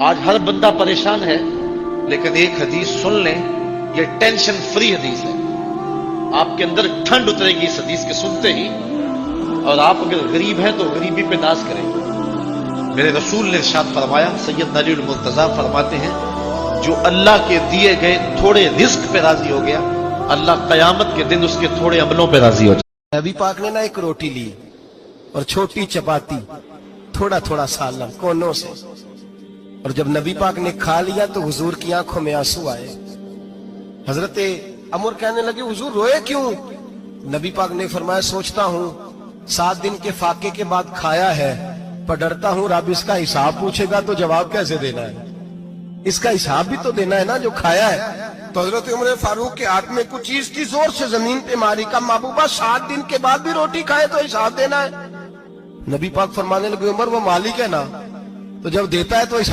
آج ہر بندہ پریشان ہے، لیکن ایک حدیث سن لیں، یہ ٹینشن فری حدیث ہے. آپ کے اندر ٹھنڈ اترے گی اس حدیث کے سنتے ہی. اور آپ اگر غریب ہیں تو غریبی پہ ناز کریں. میرے رسول نے ارشاد فرمایا، سید علی المرتضیٰ فرماتے ہیں، جو اللہ کے دیے گئے تھوڑے رزق پہ راضی ہو گیا، اللہ قیامت کے دن اس کے تھوڑے عملوں پہ راضی ہو جائے. نبی پاک نے نا ایک روٹی لی اور چھوٹی چپاتی، تھوڑا تھوڑا سالن کونوں سے، اور جب نبی پاک نے کھا لیا تو حضور کی آنکھوں میں آنسو آئے. حضرت عمر کہنے لگے حضور روئے کیوں؟ نبی پاک نے فرمایا سوچتا ہوں 7 دن کے فاقے کے بعد کھایا ہے، پر ڈرتا ہوں رب اس کا حساب پوچھے گا تو جواب کیسے دینا ہے؟ اس کا حساب بھی تو دینا ہے نا جو کھایا ہے. تو حضرت عمر فاروق کے ہاتھ میں کچھ چیز تھی، زور سے زمین پہ ماری، کا محبوبہ 7 دن کے بعد بھی روٹی کھائے تو حساب دینا ہے. نبی پاک فرمانے لگے عمر وہ مالک ہے نا، تو جب دیتا ہے تو حساب